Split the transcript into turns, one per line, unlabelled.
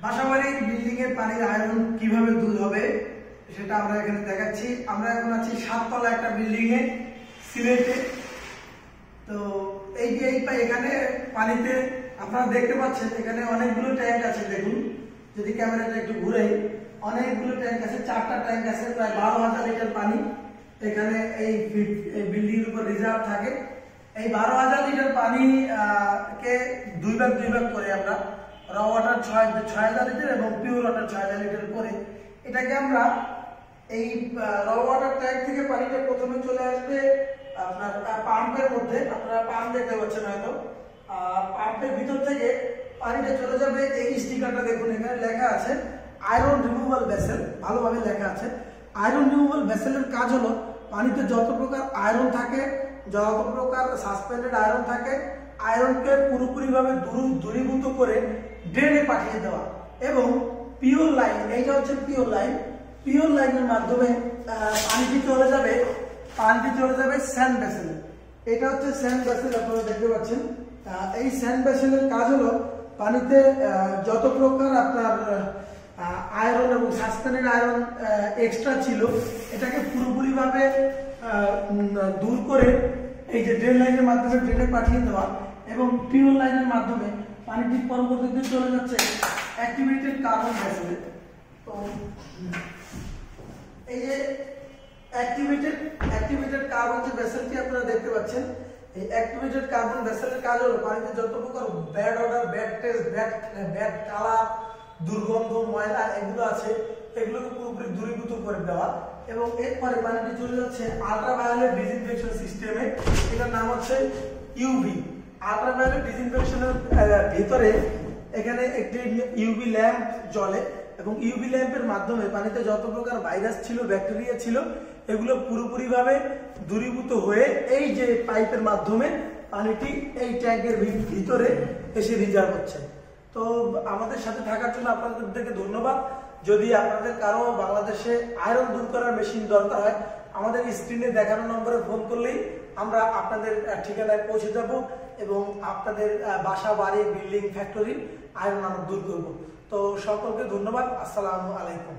বাসাবাড়ির building এর পানির iron কিভাবে দূর হবে সেটা আমরা এখানে দেখাচ্ছি। আমরা এখন আছি 7 তলা একটা বিল্ডিং এ সিলেটে। তো এই যে এখানে পানিতে আপনারা দেখতে পাচ্ছেন এখানে অনেকগুলো ট্যাঙ্ক আছে। দেখুন যদি ক্যামেরাটা একটু ঘুরাই, অনেকগুলো ট্যাঙ্ক আছে, 4টা ট্যাঙ্ক আছে, প্রায় 12,000 লিটার পানি এখানে এই বিল্ডিং এর উপর রিজার্ভ থাকে। এই 12,000 লিটার পানি কে দুই ভাগ করে আমরা র ওয়াটার 6,000 লিটার এবং পিওর ওয়াটার 6,000 লিটার করে এটাকে আমরা এই র ওয়াটার ট্যাঙ্ক থেকে পানিটা প্রথমে চলে আসবে আপনার পাম্পের মধ্যে। আপনারা পাম্প দেখতে পাচ্ছেন হয়তো, পাম্পের ভিতর থেকে পানিটা চলে যাবে। এই স্টিকারটা দেখুন, এখানে লেখা আছে আয়রন রিমুভাল ভেসেল, ভালোভাবে লেখা আছে। আয়রন রিমুভাল ভেসেলের কাজ হলো পানিতে যত প্রকার আয়রন থাকে, যত প্রকার সাসপেন্ডেড আয়রন থাকে, আয়রনকে পুরোপুরিভাবে দূরীভূত করে ড্রেনে পাঠিয়ে দেওয়া। এবং পিওর লাইন, এইটা হচ্ছে পিওর লাইন, পিওর লাইনের মাধ্যমে পানিটি চলে যাবে স্যান্ড ভেসেলে। এটা হচ্ছে স্যান্ড ভেসেল, আপনারা দেখতে পাচ্ছেন। এই স্যান্ড ভেসেলের কাজ হলো পানিতে যত প্রকার আপনার আয়রন এবং সাসপেন্ডেড আয়রন এক্সট্রা ছিল এটাকে পুরোপুরিভাবে দূর করে এই যে ড্রেন লাইনের মাধ্যমে ড্রেনে পাঠিয়ে দেওয়া। এবং পিওর লাইনের মাধ্যমে পানিটি পরবর্তীতে চলে যাচ্ছে অ্যাক্টিভেটেড কার্বন ভেসেলে। তো এই যে অ্যাক্টিভেটেড কার্বন যে ভেসেলটি আপনারা দেখতে পাচ্ছেন, এই অ্যাক্টিভেটেড কার্বন ভেসেলের কাজ হলো পানিতে যত প্রকার bad order, bad test, bad colour, দুর্গন্ধ, ময়লা এগুলো আছে এগুলোকে পুরোপুরি দূরীভূত করে দেওয়া। এবং এরপরে পানিটি চলে যাচ্ছে আল্ট্রাভায়োলেট ডিসইনফেকশন সিস্টেমে। এটার নাম হচ্ছে ইউভি। আল্ট্রাভায়োলেট ডিসইনফেকশনের ভিতরে এখানে একটি ইউভি ল্যাম্প জ্বলে এবং ইউভি ল্যাম্পের মাধ্যমে পানিতে যত প্রকার ভাইরাস ছিল, ব্যাকটেরিয়া ছিল এগুলো পুরোপুরিভাবে দূরীভূত হয়ে এই যে পাইপের মাধ্যমে পানিটি এই ট্যাঙ্কের ভিতরে এসে রিজার্ভ হচ্ছে। তো আমাদের সাথে থাকার জন্য আপনাদেরকে ধন্যবাদ। যদি আপনাদের কারো বাংলাদেশে আয়রন দূর করার মেশিন দরকার হয়, আমাদের স্ক্রিনে দেখানো নম্বরে ফোন করলেই আমরা আপনাদের ঠিকানায় পৌঁছে যাব এবং আপনাদের বাসা, বাড়ি, বিল্ডিং, ফ্যাক্টরি আয়রন আমরা দূর করব। তো সকলকে ধন্যবাদ। আসসালামু আলাইকুম।